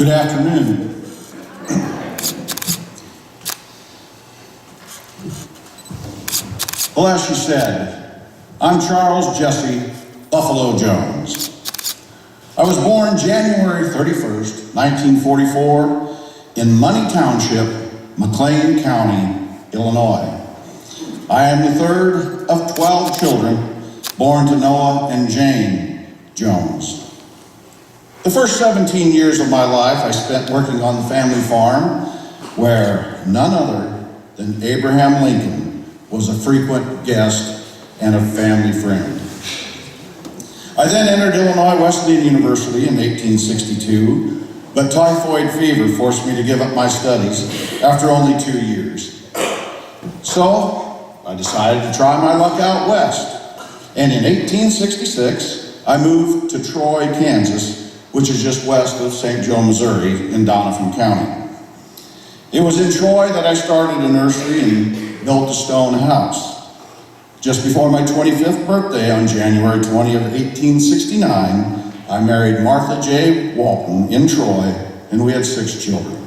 Good afternoon. Well, as she said, I'm Charles Jesse Buffalo Jones. I was born January 31st, 1944 in Money Township, McLean County, Illinois. I am the third of 12 children born to Noah and Jane Jones. The first 17 years of my life I spent working on the family farm, where none other than Abraham Lincoln was a frequent guest and a family friend. I then entered Illinois Wesleyan University in 1862, but typhoid fever forced me to give up my studies after only 2 years. So I decided to try my luck out west, and in 1866 I moved to Troy, Kansas, which is just west of St. Joe, Missouri, in Doniphan County. It was in Troy that I started a nursery and built a stone house. Just before my 25th birthday on January 20 of 1869, I married Martha J. Walton in Troy, and we had 6 children.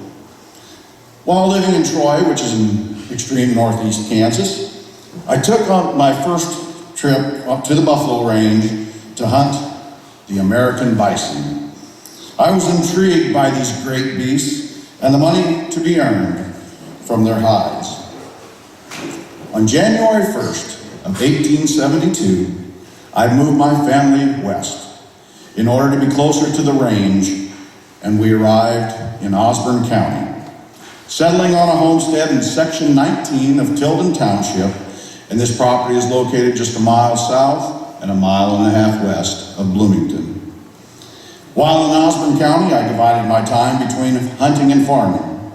While living in Troy, which is in extreme northeast Kansas, I took on my first trip up to the buffalo range to hunt the American bison. I was intrigued by these great beasts and the money to be earned from their hides. On January 1st of 1872, I moved my family west in order to be closer to the range, and we arrived in Osborne County, settling on a homestead in Section 19 of Tilden Township, and this property is located just a mile south and a mile and a half west of Bloomington. While in Osborne County, I divided my time between hunting and farming.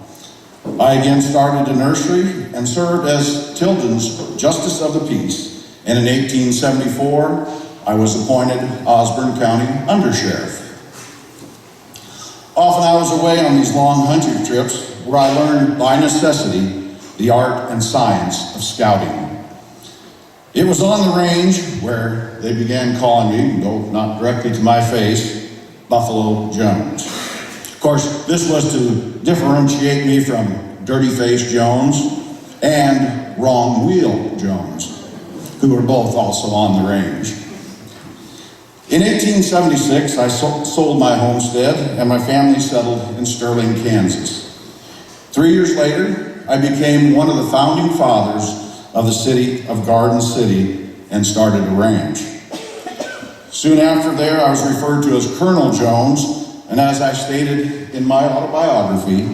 I again started a nursery and served as Tilden's Justice of the Peace, and in 1874, I was appointed Osborne County Undersheriff. Often I was away on these long hunting trips where I learned by necessity the art and science of scouting. It was on the range where they began calling me, though not directly to my face, Buffalo Jones. Of course, this was to differentiate me from Dirty-Faced Jones and Wrong Wheel Jones, who were both also on the range. In 1876, I sold my homestead and my family settled in Sterling, Kansas. 3 years later, I became one of the founding fathers of the city of Garden City and started a ranch. Soon after there, I was referred to as Colonel Jones, and as I stated in my autobiography,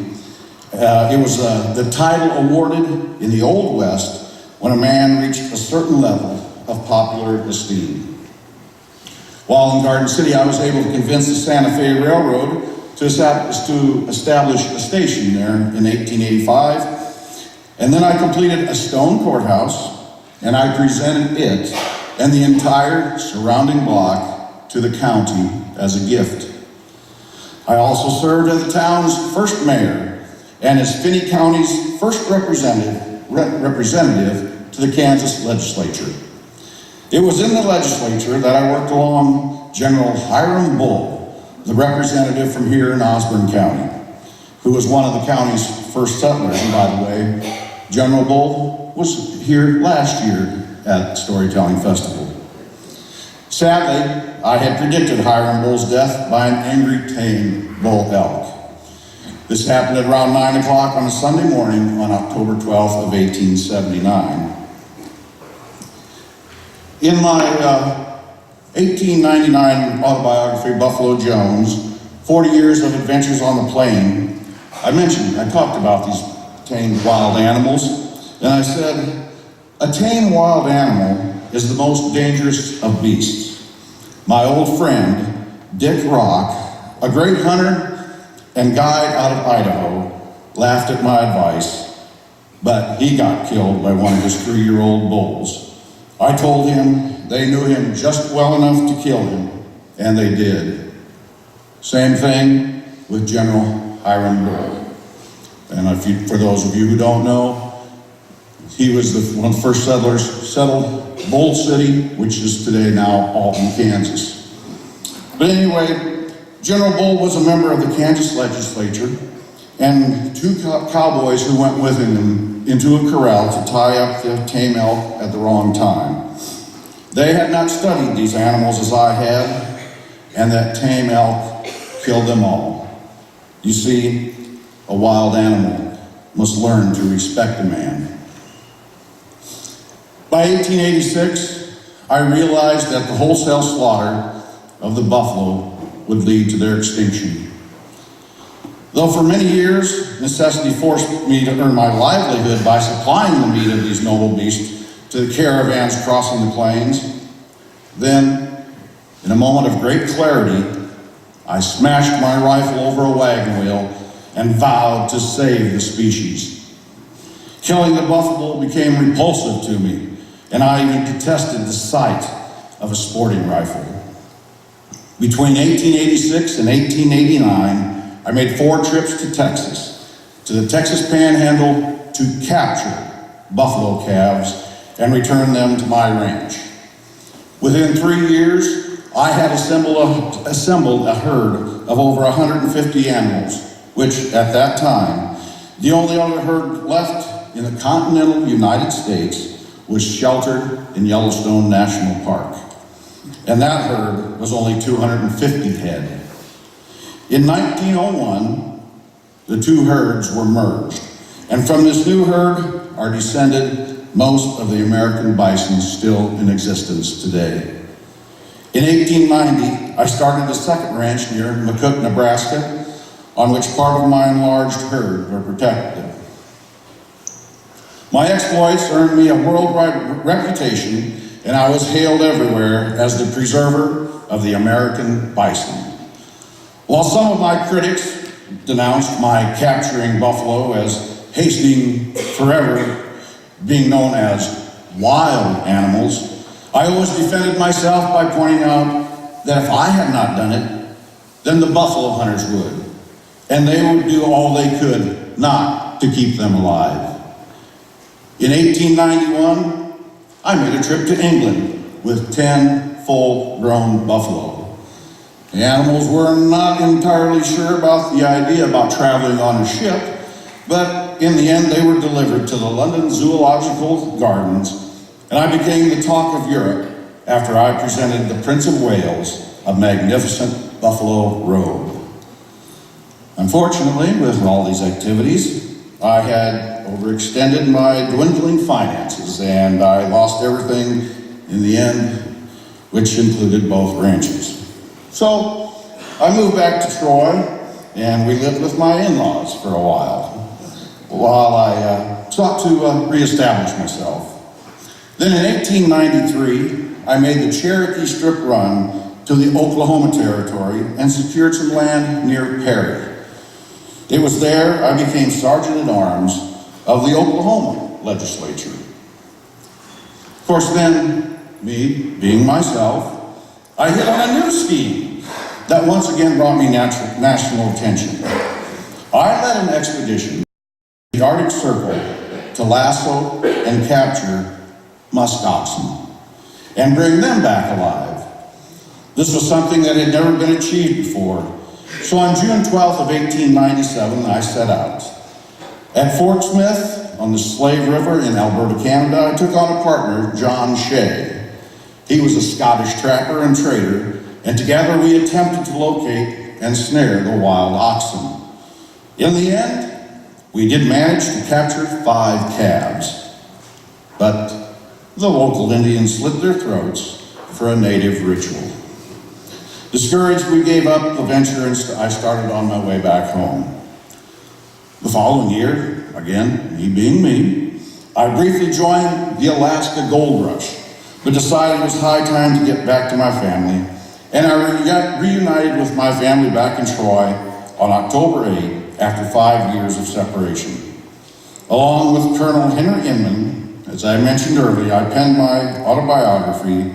it was the title awarded in the Old West when a man reached a certain level of popular esteem. While in Garden City, I was able to convince the Santa Fe Railroad to establish a station there in 1885, and then I completed a stone courthouse, and I presented it and the entire surrounding block to the county as a gift. I also served as the town's first mayor and as Finney County's first representative to the Kansas legislature. It was in the legislature that I worked along General Hiram Bull, the representative from here in Osborne County, who was one of the county's first settlers. And by the way, General Bull was here last year at Storytelling Festival. Sadly, I had predicted Hiram Bull's death by an angry tame bull elk. This happened at around 9 o'clock on a Sunday morning on October 12th of 1879. In my 1899 autobiography, Buffalo Jones, 40 Years of Adventures on the Plain, I talked about these tame wild animals, and I said, a tame wild animal is the most dangerous of beasts. My old friend, Dick Rock, a great hunter and guide out of Idaho, laughed at my advice, but he got killed by one of his 3-year-old bulls. I told him they knew him just well enough to kill him, and they did. Same thing with General Hiram Bull. And for those of you who don't know, he was one of the first settlers settled Bull City, which is today now Alton, Kansas. But anyway, General Bull was a member of the Kansas legislature, and two cowboys who went with him into a corral to tie up the tame elk at the wrong time. They had not studied these animals as I had, and that tame elk killed them all. You see, a wild animal must learn to respect a man. By 1886, I realized that the wholesale slaughter of the buffalo would lead to their extinction. Though for many years, necessity forced me to earn my livelihood by supplying the meat of these noble beasts to the caravans crossing the plains, then, in a moment of great clarity, I smashed my rifle over a wagon wheel and vowed to save the species. Killing the buffalo became repulsive to me, and I even detested the sight of a sporting rifle. Between 1886 and 1889, I made 4 trips to Texas, to the Texas Panhandle, to capture buffalo calves and return them to my ranch. Within 3 years, I had assembled a herd of over 150 animals, which at that time, the only other herd left in the continental United States was sheltered in Yellowstone National Park. And that herd was only 250 head. In 1901, the 2 herds were merged, and from this new herd are descended most of the American bison still in existence today. In 1890, I started a second ranch near McCook, Nebraska, on which part of my enlarged herd were protected. My exploits earned me a worldwide reputation, and I was hailed everywhere as the preserver of the American bison. While some of my critics denounced my capturing buffalo as hastening forever being known as wild animals, I always defended myself by pointing out that if I had not done it, then the buffalo hunters would, and they would do all they could not to keep them alive. In 1891, I made a trip to England with 10 full-grown buffalo. The animals were not entirely sure about the idea about traveling on a ship, but in the end they were delivered to the London Zoological Gardens, and I became the talk of Europe after I presented the Prince of Wales a magnificent buffalo robe. Unfortunately, with all these activities, I had overextended my dwindling finances, and I lost everything in the end, which included both ranches. So I moved back to Troy, and we lived with my in-laws for a while I sought to reestablish myself. Then in 1893, I made the Cherokee Strip run to the Oklahoma Territory and secured some land near Perry. It was there I became Sergeant at Arms of the Oklahoma legislature. Of course then, me being myself, I hit on a new scheme that once again brought me national attention. I led an expedition to the Arctic Circle to lasso and capture musk oxen and bring them back alive. This was something that had never been achieved before. So on June 12th of 1897, I set out. At Fort Smith on the Slave River in Alberta, Canada, I took on a partner, John Shea. He was a Scottish trapper and trader, and together we attempted to locate and snare the wild oxen. In the end, we did manage to capture 5 calves, but the local Indians slit their throats for a native ritual. Discouraged, we gave up the venture and I started on my way back home. The following year, again, me being me, I briefly joined the Alaska Gold Rush, but decided it was high time to get back to my family, and I reunited with my family back in Troy on October 8 after 5 years of separation. Along with Colonel Henry Inman, as I mentioned earlier, I penned my autobiography,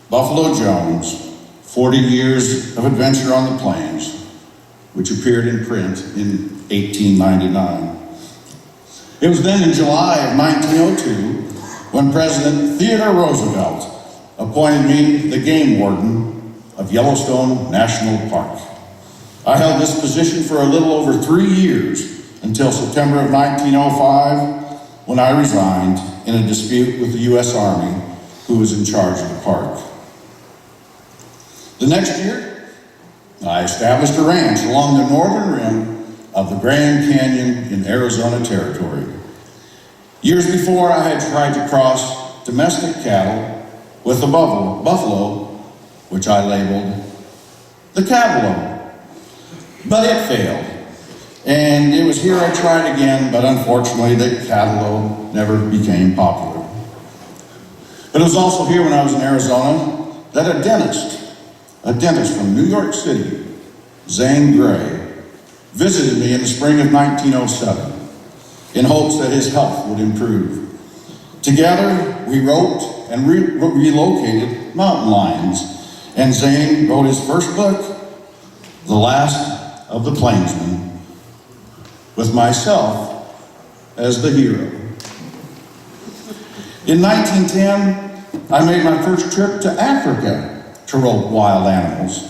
Buffalo Jones, 40 Years of Adventure on the Plains, which appeared in print in 1899. It was then in July of 1902 when President Theodore Roosevelt appointed me the game warden of Yellowstone National Park. I held this position for a little over 3 years until September of 1905, when I resigned in a dispute with the U.S. Army, who was in charge of the park. The next year, I established a ranch along the northern rim of the Grand Canyon in Arizona Territory. Years before, I had tried to cross domestic cattle with the buffalo, which I labeled the cattle. But it failed. And it was here I tried again, but unfortunately the cattle never became popular. But it was also here when I was in Arizona that a dentist from New York City, Zane Grey, visited me in the spring of 1907 in hopes that his health would improve. Together, we wrote and relocated mountain lions, and Zane wrote his first book, The Last of the Plainsmen, with myself as the hero. In 1910, I made my first trip to Africa to rope wild animals.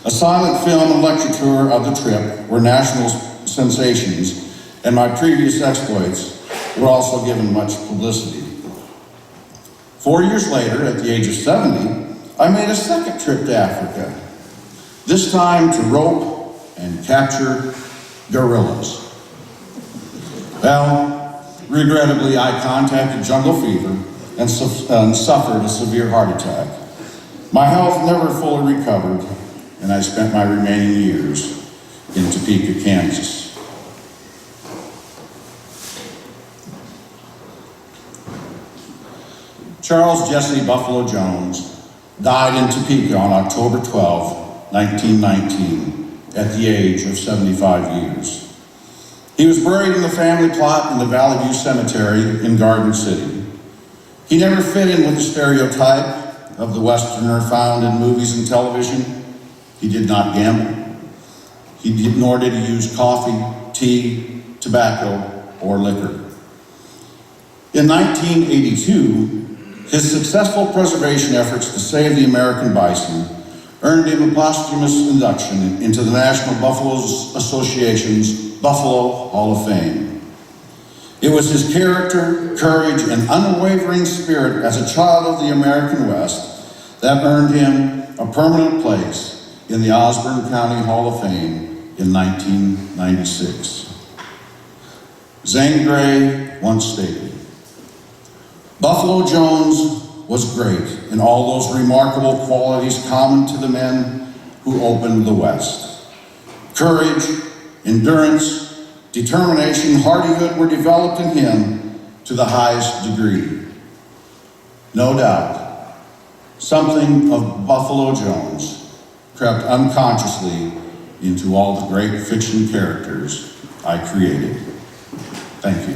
A silent film and lecture tour of the trip were national sensations, and my previous exploits were also given much publicity. 4 years later, at the age of 70, I made a second trip to Africa, this time to rope and capture gorillas. Well, regrettably, I contracted jungle fever and suffered a severe heart attack. My health never fully recovered, and I spent my remaining years in Topeka, Kansas. Charles Jesse Buffalo Jones died in Topeka on October 12, 1919, at the age of 75 years. He was buried in the family plot in the Valley View Cemetery in Garden City. He never fit in with the stereotype of the Westerner found in movies and television. He did not gamble. Nor did he use coffee, tea, tobacco, or liquor. In 1982, his successful preservation efforts to save the American bison earned him a posthumous induction into the National Buffalo Association's Buffalo Hall of Fame. It was his character, courage, and unwavering spirit as a child of the American West that earned him a permanent place in the Osborne County Hall of Fame in 1996. Zane Grey once stated, "Buffalo Jones was great in all those remarkable qualities common to the men who opened the West. Courage, endurance, determination, hardihood were developed in him to the highest degree. No doubt, something of Buffalo Jones crept unconsciously into all the great fiction characters I created." Thank you.